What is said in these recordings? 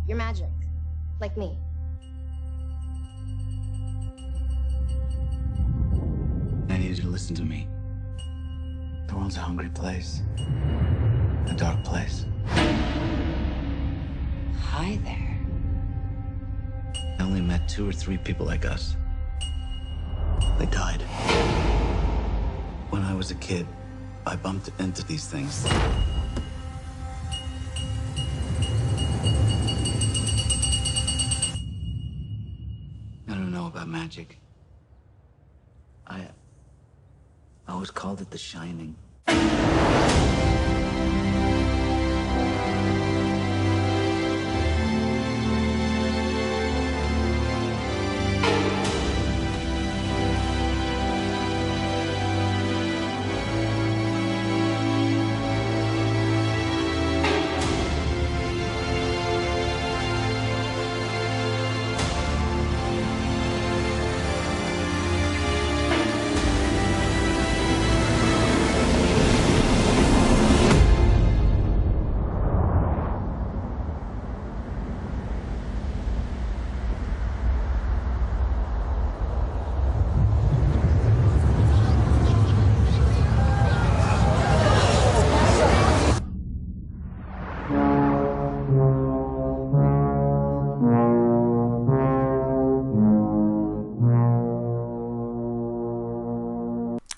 You're magic. Like me. I need you to listen to me. The world's a hungry place. A dark place. Hi there. I only met 2 or 3 people like us. They died. When I was a kid, I bumped into these things. I don't know about magic. I always called it the Shining.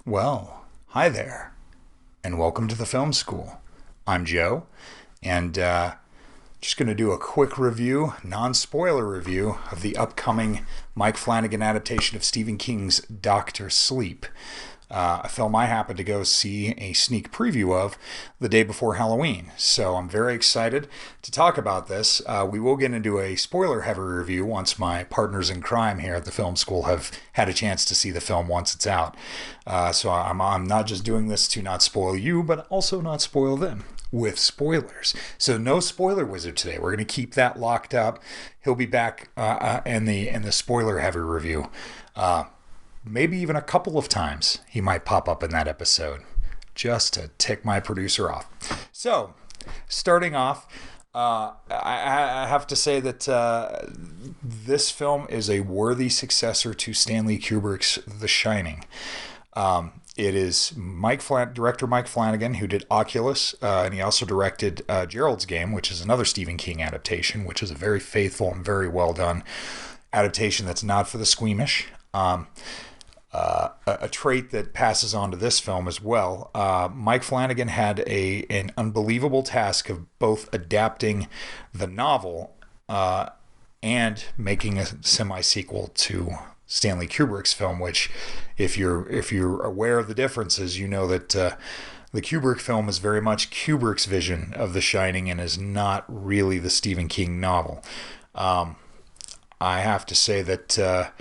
Well, hi there, and welcome to the film school. I'm Joe, and just going to do a quick review, non-spoiler review, of the upcoming Mike Flanagan adaptation of Stephen King's Dr. Sleep, a film I happened to go see a sneak preview of the day before Halloween. So I'm very excited to talk about this. We will get into a spoiler-heavy review once my partners in crime here at the film school have had a chance to see the film once it's out. So I'm not just doing this to not spoil you, but also not spoil them with spoilers. So no spoiler wizard today. We're going to keep that locked up. He'll be back in the spoiler-heavy review. Maybe even a couple of times he might pop up in that episode just to tick my producer off. So, starting off, I have to say that this film is a worthy successor to Stanley Kubrick's The Shining. It is director Mike Flanagan, who did Oculus, and he also directed Gerald's Game, which is another Stephen King adaptation, which is a very faithful and very well done adaptation that's not for the squeamish. A trait that passes on to this film as well. Mike Flanagan had an unbelievable task of both adapting the novel and making a semi-sequel to Stanley Kubrick's film, which, if you're aware of the differences, you know that the Kubrick film is very much Kubrick's vision of The Shining and is not really the Stephen King novel. I have to say that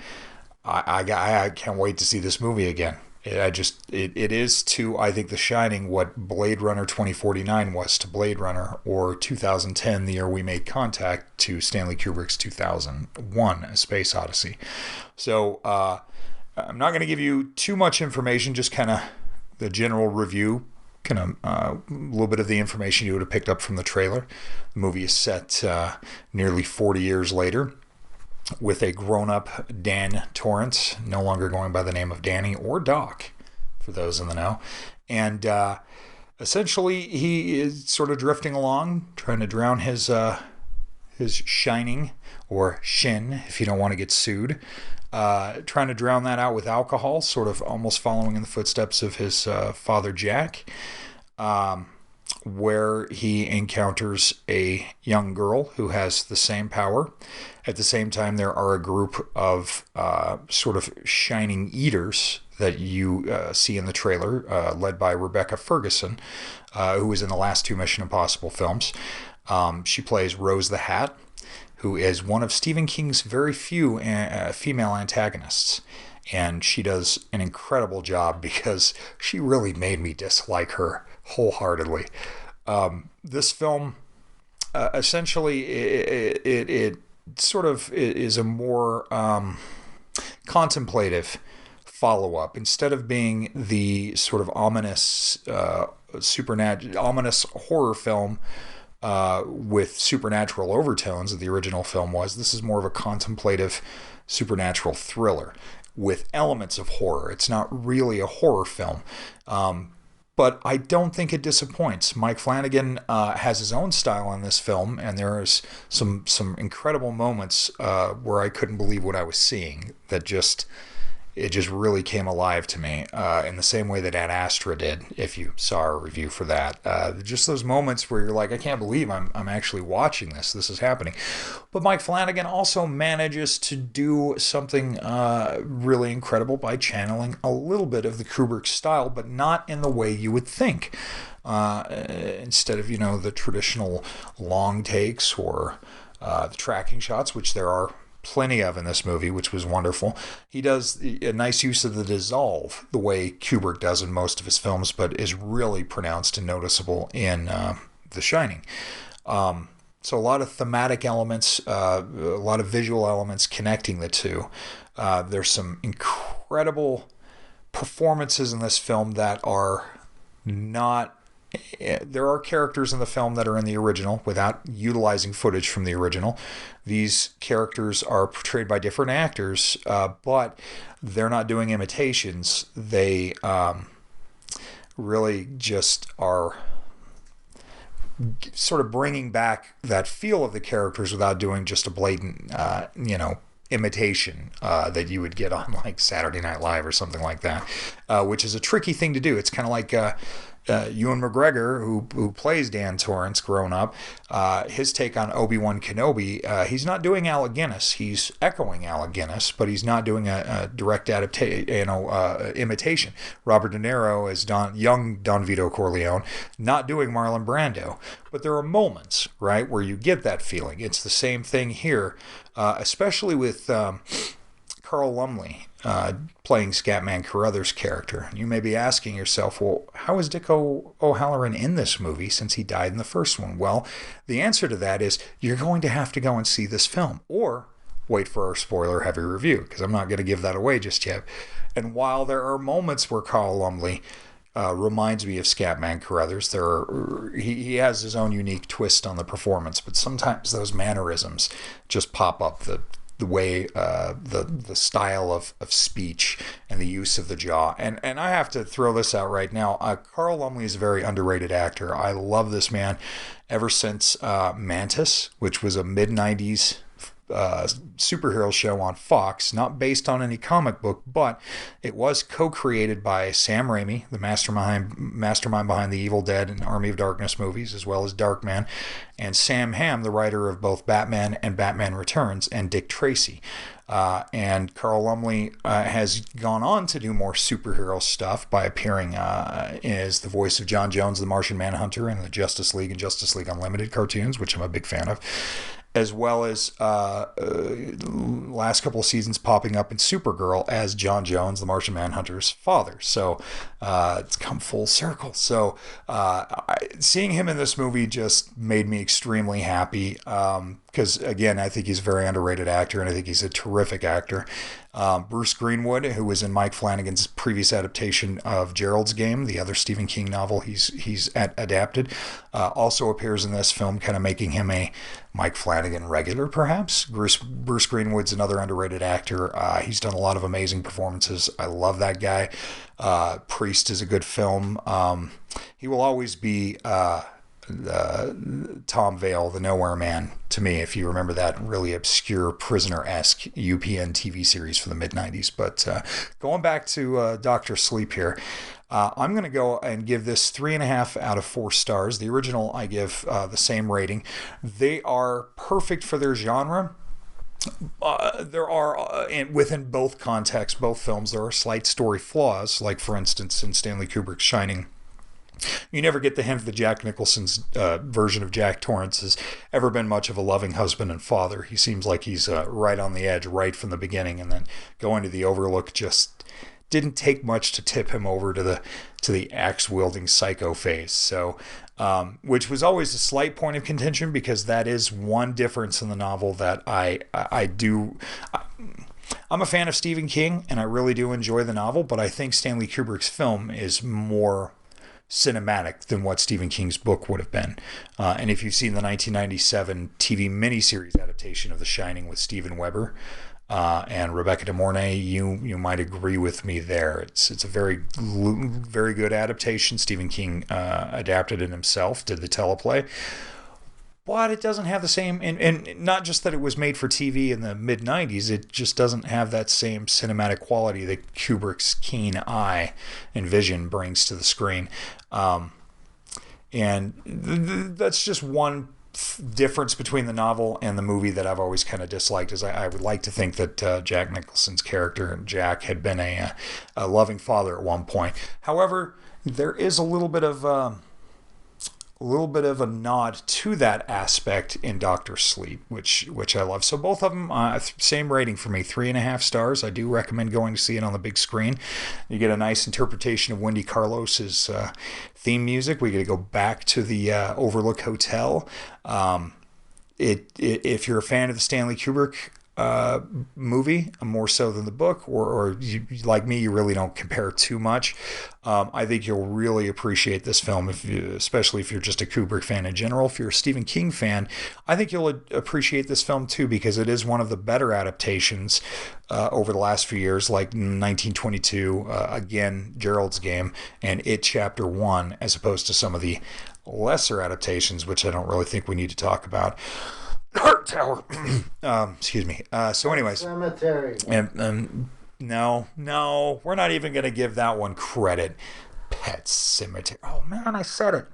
I can't wait to see this movie again. It is to, I think, The Shining what Blade Runner 2049 was to Blade Runner, or 2010, the year we made contact, to Stanley Kubrick's 2001, A Space Odyssey. So I'm not going to give you too much information, just kind of the general review, a little bit of the information you would have picked up from the trailer. The movie is set nearly 40 years later, with a grown-up Dan Torrance, no longer going by the name of Danny or Doc, for those in the know. And essentially, he is sort of drifting along, trying to drown his shining, or shin, if you don't want to get sued, trying to drown that out with alcohol, sort of almost following in the footsteps of his father Jack, where he encounters a young girl who has the same power. At the same time, there are a group of sort of shining eaters that you see in the trailer, led by Rebecca Ferguson, who was in the last 2 Mission Impossible films. She plays Rose the Hat, who is one of Stephen King's very few female antagonists. And she does an incredible job because she really made me dislike her wholeheartedly. This film, essentially, it sort of is a more contemplative follow-up. Instead of being the sort of ominous, ominous horror film with supernatural overtones that the original film was. This is more of a contemplative supernatural thriller with elements of horror. It's not really a horror film. But I don't think it disappoints. Mike Flanagan has his own style in this film, and there's some incredible moments where I couldn't believe what I was seeing. It just really came alive to me in the same way that Ad Astra did, if you saw our review for that. Just those moments where you're like, I can't believe I'm actually watching this. This is happening. But Mike Flanagan also manages to do something really incredible by channeling a little bit of the Kubrick style, but not in the way you would think. Instead of, the traditional long takes or the tracking shots, which there are plenty of in this movie, which was wonderful. He does a nice use of the dissolve, the way Kubrick does in most of his films, but is really pronounced and noticeable in The Shining. So a lot of thematic elements, a lot of visual elements connecting the two. There's some incredible performances in this film that are not... There are characters in the film that are in the original without utilizing footage from the original. These characters are portrayed by different actors, but they're not doing imitations. They really just are sort of bringing back that feel of the characters without doing just a blatant, imitation that you would get on like Saturday Night Live or something like that, which is a tricky thing to do. It's kind of like Ewan McGregor, who plays Dan Torrance grown up, his take on Obi-Wan Kenobi, he's not doing Alec Guinness. He's echoing Alec Guinness, but he's not doing a direct imitation. Robert De Niro as young Don Vito Corleone, not doing Marlon Brando. But there are moments, right, where you get that feeling. It's the same thing here, especially with Carl Lumbly playing Scatman Carruthers' character. You may be asking yourself, well, how is Dick O'Halloran in this movie since he died in the first one? Well, the answer to that is you're going to have to go and see this film, or wait for our spoiler-heavy review, because I'm not going to give that away just yet. And while there are moments where Carl Lumbly reminds me of Scatman Carruthers, he has his own unique twist on the performance, but sometimes those mannerisms just pop up. The way, the style of speech and the use of the jaw. And I have to throw this out right now. Carl Lumbly is a very underrated actor. I love this man ever since Mantis, which was a mid-90s superhero show on Fox, not based on any comic book, but it was co-created by Sam Raimi, the mastermind behind the Evil Dead and Army of Darkness movies, as well as Darkman, and Sam Hamm, the writer of both Batman and Batman Returns, and Dick Tracy. And Carl Lumbly has gone on to do more superhero stuff by appearing as the voice of John Jones, the Martian Manhunter, in the Justice League and Justice League Unlimited cartoons, which I'm a big fan of, as well as last couple of seasons popping up in Supergirl as John Jones, the Martian Manhunter's father. So it's come full circle. So seeing him in this movie just made me extremely happy because, again, I think he's a very underrated actor, and I think he's a terrific actor. Bruce Greenwood, who was in Mike Flanagan's previous adaptation of Gerald's Game, the other Stephen King novel he's adapted, also appears in this film, kind of making him a Mike Flanagan regular, perhaps. Bruce Greenwood's another underrated actor. He's done a lot of amazing performances. I love that guy. Priest is a good film. He will always be Tom Vale, the Nowhere Man, to me, if you remember that really obscure Prisoner-esque UPN TV series from the mid-90s. But going back to Dr. Sleep here, I'm going to go and give this 3.5 out of 4 stars. The original, I give the same rating. They are perfect for their genre. There are, within both contexts, both films, there are slight story flaws, like, for instance, in Stanley Kubrick's Shining. You never get the hint that Jack Nicholson's version of Jack Torrance has ever been much of a loving husband and father. He seems like he's right on the edge right from the beginning, and then going to the Overlook just didn't take much to tip him over to the axe-wielding psycho phase. So, which was always a slight point of contention, because that is one difference in the novel that I do. I'm a fan of Stephen King, and I really do enjoy the novel, but I think Stanley Kubrick's film is more cinematic than what Stephen King's book would have been. And if you've seen the 1997 TV miniseries adaptation of The Shining with Steven Weber and Rebecca De Mornay, you might agree with me there. It's a very good adaptation. Stephen King adapted it himself, did the teleplay. But it doesn't have the same, and not just that it was made for TV in the mid-90s, it just doesn't have that same cinematic quality that Kubrick's keen eye and vision brings to the screen. And that's just one difference between the novel and the movie that I've always kind of disliked. Is I would like to think that Jack Nicholson's character, Jack, had been a loving father at one point. However, there is a little bit of a nod to that aspect in Doctor Sleep, which I love. So both of them, same rating for me, 3.5 stars. I do recommend going to see it on the big screen. You get a nice interpretation of Wendy Carlos's theme music. We get to go back to the Overlook Hotel. If you're a fan of the Stanley Kubrick movie, more so than the book, or you, like me, you really don't compare too much. I think you'll really appreciate this film, especially if you're just a Kubrick fan in general. If you're a Stephen King fan, I think you'll appreciate this film too, because it is one of the better adaptations over the last few years, like 1922, again, Gerald's Game, and It Chapter 1, as opposed to some of the lesser adaptations, which I don't really think we need to talk about. Heart Tower. Excuse me. So anyways. Cemetery. No, we're not even going to give that one credit. Pet Cemetery. Oh, man, I said it.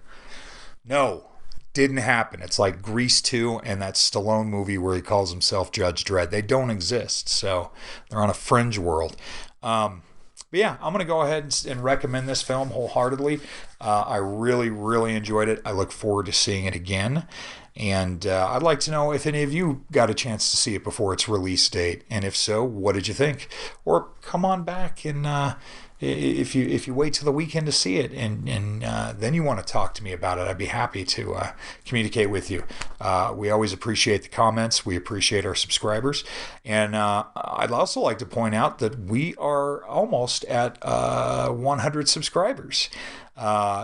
No, didn't happen. It's like Grease 2 and that Stallone movie where he calls himself Judge Dredd. They don't exist, so they're on a fringe world. But yeah, I'm going to go ahead and recommend this film wholeheartedly. I really, really enjoyed it. I look forward to seeing it again. And I'd like to know if any of you got a chance to see it before its release date. And if so, what did you think? Or come on back and if you wait till the weekend to see it and then you want to talk to me about it, I'd be happy to communicate with you. We always appreciate the comments. We appreciate our subscribers. And I'd also like to point out that we are almost at 100 subscribers.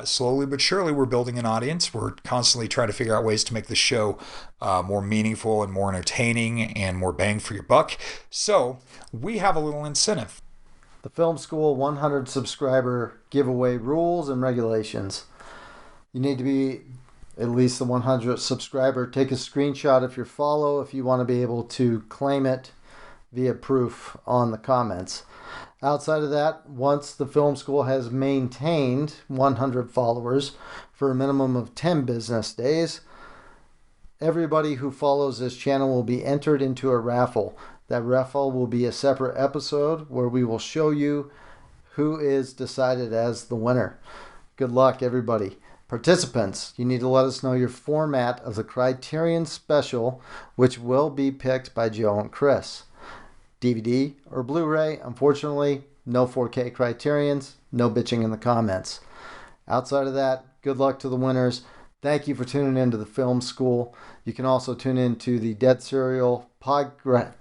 Slowly but surely, we're building an audience. We're constantly trying to figure out ways to make the show more meaningful and more entertaining and more bang for your buck. So we have a little incentive. The Film School 100 subscriber giveaway rules and regulations. You need to be at least the 100th subscriber. Take a screenshot of your follow if you want to be able to claim it via proof on the comments. Outside of that, once the Film School has maintained 100 followers for a minimum of 10 business days, everybody who follows this channel will be entered into a raffle. That raffle will be a separate episode where we will show you who is decided as the winner. Good luck, everybody. Participants, you need to let us know your format of the Criterion Special, which will be picked by Joe and Chris. DVD or Blu-ray, unfortunately, no 4K Criterions, no bitching in the comments. Outside of that, good luck to the winners. Thank you for tuning into the Film School. You can also tune into the Dead Serial Podcast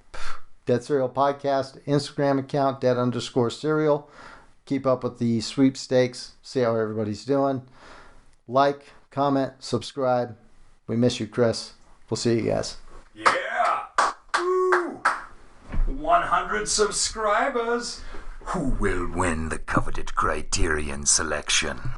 Instagram account, dead_serial. Keep up with the sweepstakes. See how everybody's doing. Like, comment, subscribe. We miss you, Chris. We'll see you guys. Yeah! Woo! 100 subscribers! Who will win the coveted Criterion selection?